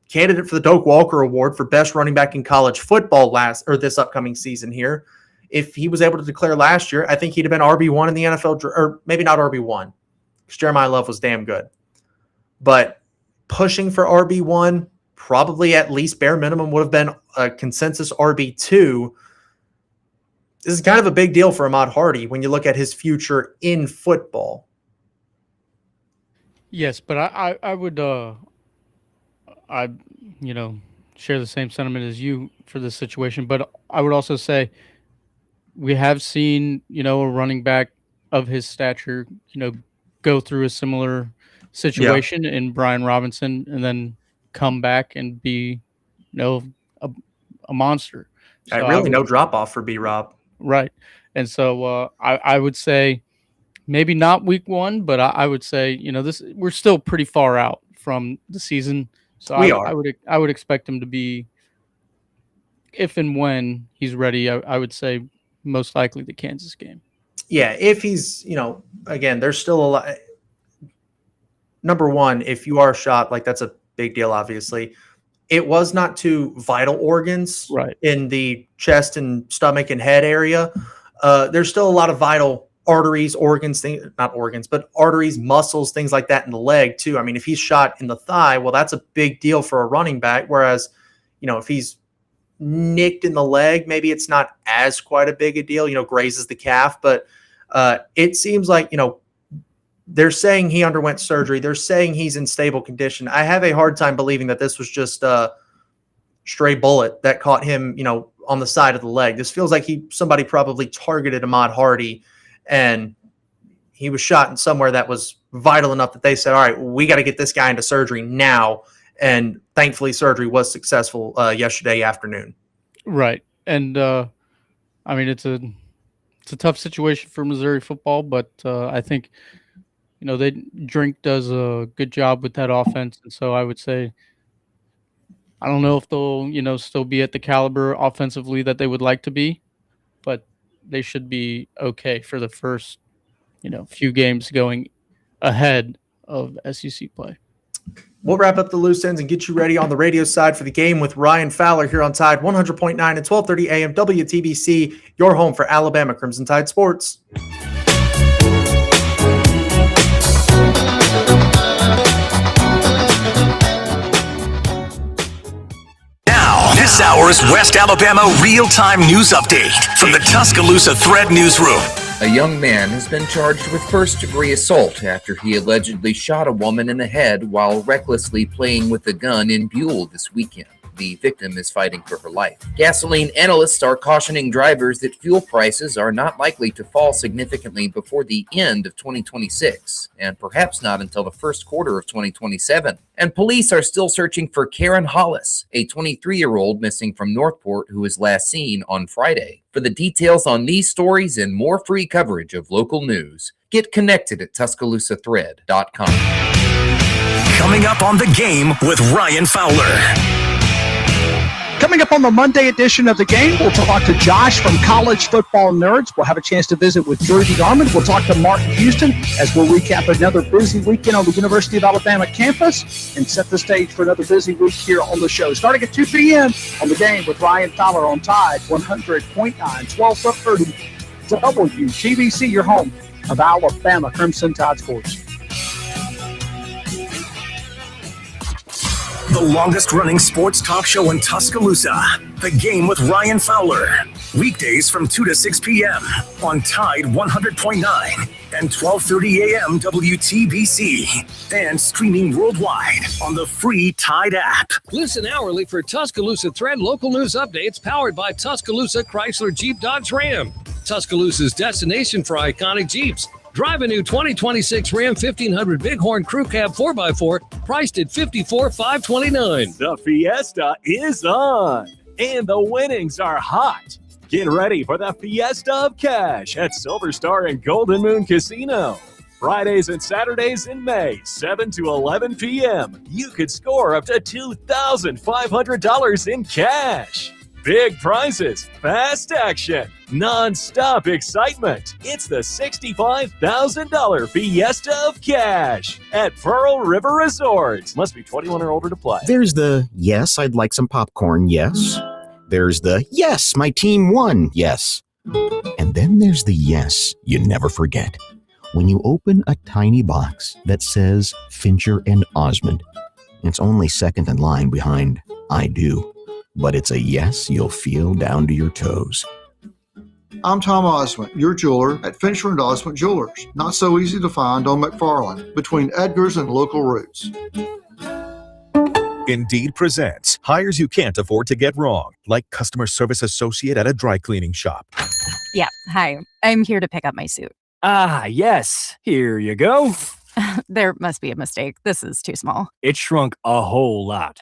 Candidate for the Doak Walker Award for best running back in college football this upcoming season here. If he was able to declare last year, I think he'd have been RB1 in the NFL, or maybe not RB1, because Jeremiah Love was damn good. But pushing for RB1, probably at least bare minimum would have been a consensus RB2. This is kind of a big deal for Ahmad Hardy when you look at his future in football. Yes, but I would share the same sentiment as you for this situation. But I would also say we have seen, a running back of his stature, go through a similar situation in Brian Robinson and then come back and be, a monster. So really no drop off for B-Rob. Right. And so I would say maybe not week 1, but I would say, we're still pretty far out from the season. So I would expect him to be if and when he's ready, I would say most likely the Kansas game. Yeah, if he's, again, there's still a lot. Number one, if you are shot, like that's a big deal, obviously. It was not to vital organs in the chest and stomach and head area. There's still a lot of vital arteries, organs, not organs, but arteries, muscles, things like that in the leg too. I mean, if he's shot in the thigh, well, that's a big deal for a running back. Whereas, if he's nicked in the leg, maybe it's not as quite a big a deal, grazes the calf. But it seems like, they're saying he underwent surgery. They're saying he's in stable condition. I have a hard time believing that this was just a stray bullet that caught him, on the side of the leg. This feels like somebody probably targeted Ahmad Hardy, and he was shot in somewhere that was vital enough that they said, all right, we got to get this guy into surgery now. And thankfully surgery was successful yesterday afternoon. Right. And I mean, it's a tough situation for Missouri football, but I think, Drink does a good job with that offense. And so I would say, I don't know if they'll, still be at the caliber offensively that they would like to be, but they should be okay for the first, few games going ahead of SEC play. We'll wrap up the loose ends and get you ready on the radio side for the game with Ryan Fowler here on Tide 100.9 and 1230 AM WTBC, your home for Alabama Crimson Tide sports. This hour's West Alabama real-time news update from the Tuscaloosa Thread Newsroom. A young man has been charged with first-degree assault after he allegedly shot a woman in the head while recklessly playing with a gun in Buell this weekend. The victim is fighting for her life. Gasoline analysts are cautioning drivers that fuel prices are not likely to fall significantly before the end of 2026, and perhaps not until the first quarter of 2027. And police are still searching for Karen Hollis, a 23-year-old missing from Northport who was last seen on Friday. For the details on these stories and more free coverage of local news, get connected at TuscaloosaThread.com. Coming up on The Game with Ryan Fowler. Coming up on the Monday edition of The Game, we'll talk to Josh from College Football Nerds. We'll have a chance to visit with Jersey Garmin. We'll talk to Martin Houston as we'll recap another busy weekend on the University of Alabama campus and set the stage for another busy week here on the show. Starting at 2 p.m. on The Game with Ryan Fowler on Tide 100.9, 1230 WTBC, your home of Alabama Crimson Tide sports. The longest-running sports talk show in Tuscaloosa. The Game with Ryan Fowler. Weekdays from 2 to 6 p.m. on Tide 100.9 and 1230 a.m. WTBC. And streaming worldwide on the free Tide app. Listen hourly for Tuscaloosa Thread local news updates powered by Tuscaloosa Chrysler Jeep Dodge Ram. Tuscaloosa's destination for iconic Jeeps. Drive a new 2026 Ram 1500 Bighorn Crew Cab 4x4 priced at $54,529. The Fiesta is on, and the winnings are hot. Get ready for the Fiesta of Cash at Silver Star and Golden Moon Casino. Fridays and Saturdays in May, 7 to 11 p.m. You could score up to $2,500 in cash. Big prizes, fast action, non-stop excitement. It's the $65,000 Fiesta of Cash at Pearl River Resort. Must be 21 or older to play. There's the, yes, I'd like some popcorn, yes. There's the, yes, my team won, yes. And then there's the yes you never forget. When you open a tiny box that says Fincher and Osmond, it's only second in line behind I do. But it's a yes you'll feel down to your toes. I'm Tom Osmond, your jeweler at Fincher and Osmond Jewelers. Not so easy to find on McFarland, between Edgar's and local routes. Indeed presents hires you can't afford to get wrong, like customer service associate at a dry cleaning shop. Yeah, hi. I'm here to pick up my suit. Ah, yes. Here you go. There must be a mistake. This is too small. It shrunk a whole lot.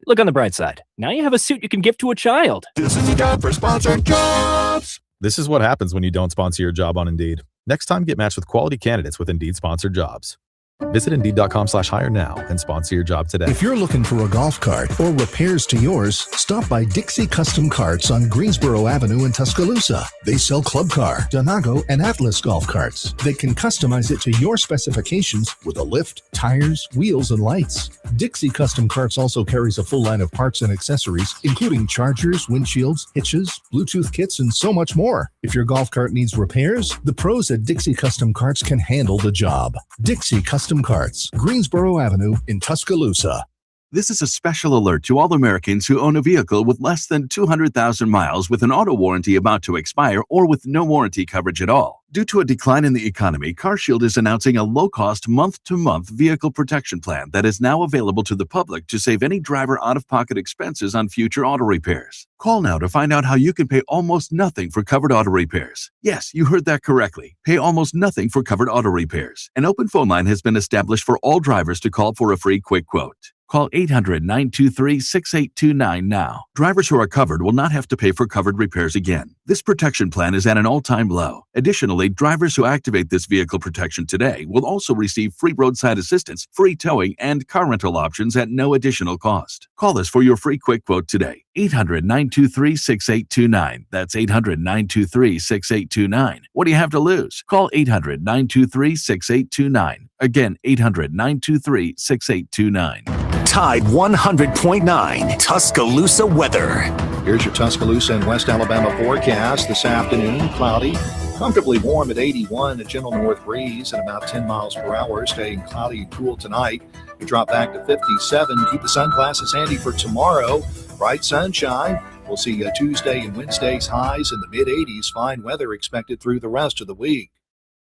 Look on the bright side. Now you have a suit you can give to a child. This is a job for sponsored jobs. This is what happens when you don't sponsor your job on Indeed. Next time, get matched with quality candidates with Indeed sponsored jobs. Visit Indeed.com/hire now and sponsor your job today. If you're looking for a golf cart or repairs to yours, stop by Dixie Custom Carts on Greensboro Avenue in Tuscaloosa. They sell Club Car, Donago, and Atlas golf carts. They can customize it to your specifications with a lift, tires, wheels, and lights. Dixie Custom Carts also carries a full line of parts and accessories, including chargers, windshields, hitches, Bluetooth kits, and so much more. If your golf cart needs repairs, the pros at Dixie Custom Carts can handle the job. Dixie Custom Carts, Greensboro Avenue in Tuscaloosa. This is a special alert to all Americans who own a vehicle with less than 200,000 miles with an auto warranty about to expire or with no warranty coverage at all. Due to a decline in the economy, CarShield is announcing a low-cost month-to-month vehicle protection plan that is now available to the public to save any driver out-of-pocket expenses on future auto repairs. Call now to find out how you can pay almost nothing for covered auto repairs. Yes, you heard that correctly. Pay almost nothing for covered auto repairs. An open phone line has been established for all drivers to call for a free quick quote. Call 800-923-6829 now. Drivers who are covered will not have to pay for covered repairs again. This protection plan is at an all-time low. Additionally, drivers who activate this vehicle protection today will also receive free roadside assistance, free towing, and car rental options at no additional cost. Call us for your free quick quote today. 800-923-6829. That's 800-923-6829. What do you have to lose? Call 800-923-6829. Again, 800-923-6829. Tide 100.9 Tuscaloosa weather. Here's your Tuscaloosa and West Alabama forecast. This afternoon, cloudy, comfortably warm at 81, a gentle north breeze at about 10 miles per hour, staying cloudy and cool tonight. We drop back to 57. Keep the sunglasses handy for tomorrow. Bright sunshine. We'll see Tuesday and Wednesday's highs in the mid-80s. Fine weather expected through the rest of the week.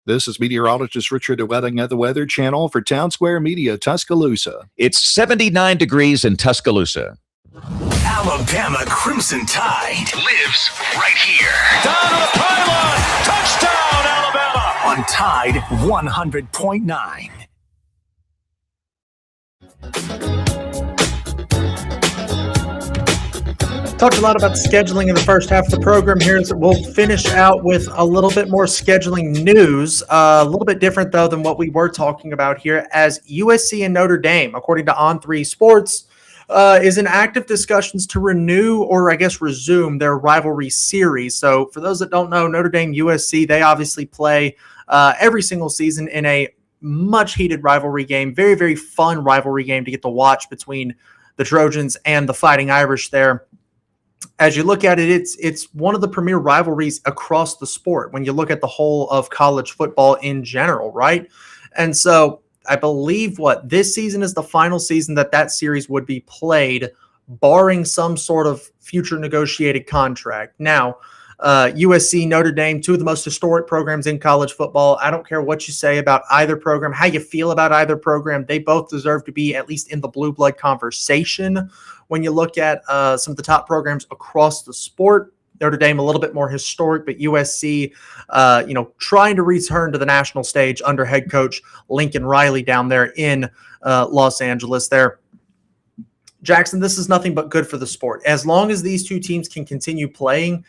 This is meteorologist Richard Wedding at the Weather Channel for Town Square Media, Tuscaloosa. It's 79 degrees in Tuscaloosa. Alabama Crimson Tide lives right here. Down to the pylon. Touchdown, Alabama. On Tide 100.9. Talked a lot about scheduling in the first half of the program here. So we'll finish out with a little bit more scheduling news. A little bit different, though, than what we were talking about here, as USC and Notre Dame, according to On3 Sports, is in active discussions to renew or, I guess, resume their rivalry series. So for those that don't know, Notre Dame, USC, they obviously play every single season in a much heated rivalry game. Very, very fun rivalry game to get to watch between the Trojans and the Fighting Irish there. As you look at it, it's one of the premier rivalries across the sport when you look at the whole of college football in general, right? And so I believe this season is the final season that series would be played, barring some sort of future negotiated contract. Now, USC, Notre Dame, two of the most historic programs in college football. I don't care what you say about either program, how you feel about either program. They both deserve to be at least in the blue blood conversation. When you look at some of the top programs across the sport, Notre Dame a little bit more historic, but USC, trying to return to the national stage under head coach Lincoln Riley down there in Los Angeles there. Jackson, this is nothing but good for the sport. As long as these two teams can continue playing,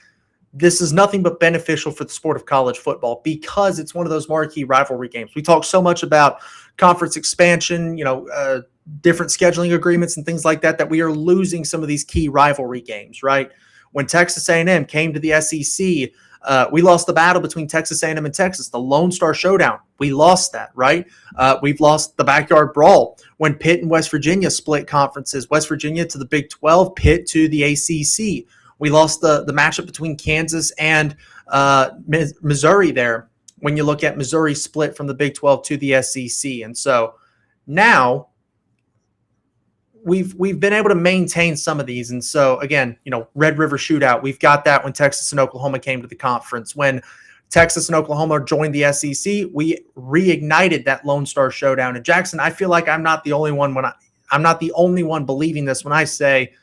this is nothing but beneficial for the sport of college football because it's one of those marquee rivalry games. We talk so much about conference expansion, different scheduling agreements and things like that we are losing some of these key rivalry games, right? When Texas A&M came to the SEC, we lost the battle between Texas A&M and Texas, the Lone Star Showdown. We lost that, right? We've lost the backyard brawl when Pitt and West Virginia split conferences, West Virginia to the Big 12, Pitt to the ACC. We lost the matchup between Kansas and Missouri there when you look at Missouri split from the Big 12 to the SEC. And so now we've been able to maintain some of these. And so, again, Red River Shootout, we've got that when Texas and Oklahoma came to the conference. When Texas and Oklahoma joined the SEC, we reignited that Lone Star Showdown. And Jackson, I feel like I'm not the only one I'm not the only one believing this when I say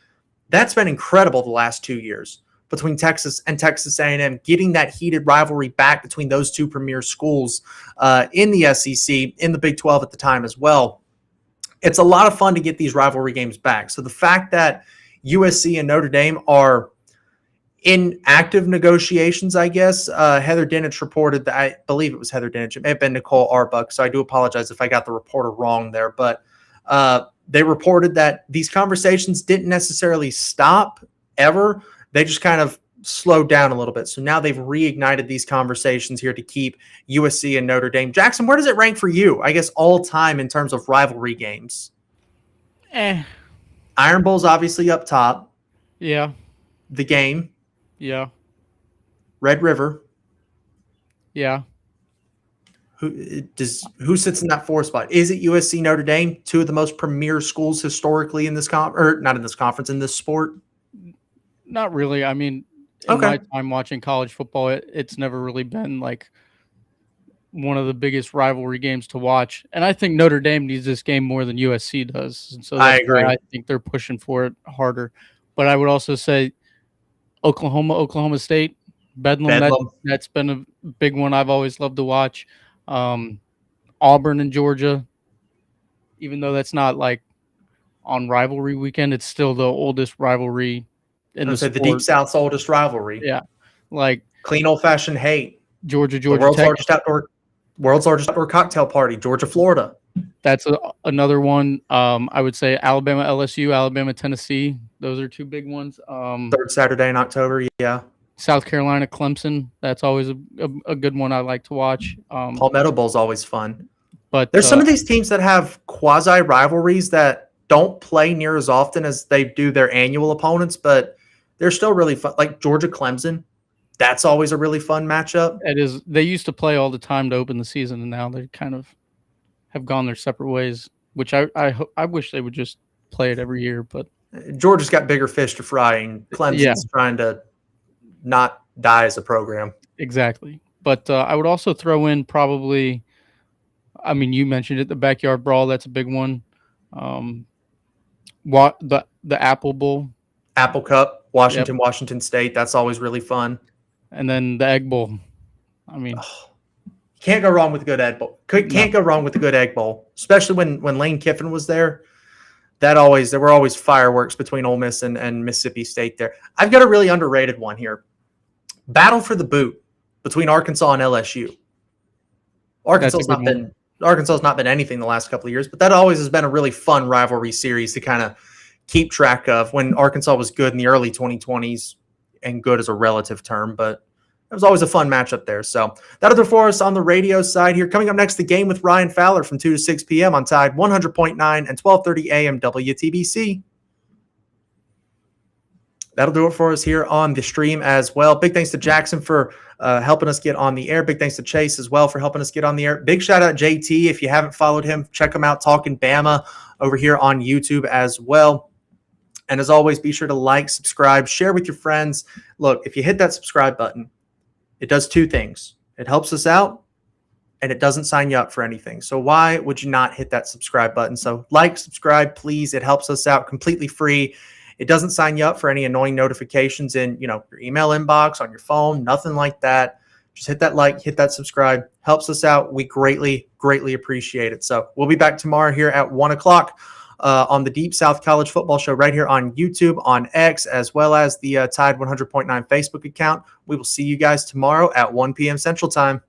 that's been incredible the last 2 years between Texas and Texas A&M, getting that heated rivalry back between those two premier schools in the SEC, in the Big 12 at the time as well. It's a lot of fun to get these rivalry games back. So the fact that USC and Notre Dame are in active negotiations, I guess. Heather Dinich reported that, I believe it was Heather Dinich. It may have been Nicole Arbuck, so I do apologize if I got the reporter wrong there. But they reported that these conversations didn't necessarily stop ever. They just kind of slowed down a little bit. So now they've reignited these conversations here to keep USC and Notre Dame. Jackson, where does it rank for you? I guess all time in terms of rivalry games. Iron Bowl's obviously up top. Yeah. The Game. Yeah. Red River. Yeah. Who sits in that 4th spot? Is it USC, Notre Dame, two of the most premier schools historically in this not in this conference, in this sport? Not really. I mean, in my time watching college football, it's never really been like one of the biggest rivalry games to watch. And I think Notre Dame needs this game more than USC does. And so that's why I think they're pushing for it harder. But I would also say Oklahoma State, Bedlam. That's been a big one I've always loved to watch. Auburn and Georgia, even though that's not like on rivalry weekend, it's still the oldest rivalry in the sport. The Deep South's oldest rivalry. Yeah, like clean old-fashioned hate. Georgia the world's largest outdoor cocktail party, Georgia, Florida. That's another one. I would say Alabama, LSU, Alabama, Tennessee. Those are two big ones. Third Saturday in October, yeah. South Carolina, Clemson. That's always a good one I like to watch. Palmetto Bowl's always fun. But there's some of these teams that have quasi rivalries that don't play near as often as they do their annual opponents, but they're still really fun. Like Georgia, Clemson. That's always a really fun matchup. It is. They used to play all the time to open the season, and now they kind of have gone their separate ways, which I wish they would just play it every year. But Georgia's got bigger fish to fry, and Clemson's trying to not die as a program. Exactly. But I would also throw in probably, I mean, you mentioned it, the Backyard Brawl. That's a big one. The Apple Bowl. Apple Cup, Washington State. That's always really fun. And then the Egg Bowl. I mean, can't go wrong with a good Egg Bowl. Can't go wrong with a good Egg Bowl, especially when Lane Kiffin was there. There were always fireworks between Ole Miss and Mississippi State there. I've got a really underrated one here. Battle for the boot between Arkansas and LSU. Arkansas's not been anything the last couple of years, but that always has been a really fun rivalry series to kind of keep track of when Arkansas was good in the early 2020s, and good is a relative term, but it was always a fun matchup there. So that'll do for us on the radio side here. Coming up next, the game with Ryan Fowler from 2 to 6 p.m. on Tide 100.9 and 1230 a.m. WTBC. That'll do it for us here on the stream as well. Big thanks to Jackson for helping us get on the air. Big thanks to Chase as well for helping us get on the air. Big shout out JT. If you haven't followed him, check him out, Talking Bama, over here on YouTube as well. And as always, be sure to like, subscribe, share with your friends. Look, if you hit that subscribe button, it does two things. It helps us out, and it doesn't sign you up for anything. So why would you not hit that subscribe button? So like, subscribe, please. It helps us out, completely free. It doesn't sign you up for any annoying notifications in, your email inbox, on your phone, nothing like that. Just hit that like, hit that subscribe. Helps us out. We greatly, greatly appreciate it. So we'll be back tomorrow here at 1 o'clock. On the Deep South College Football Show right here on YouTube, on X, as well as the Tide 100.9 Facebook account. We will see you guys tomorrow at 1 p.m. Central Time.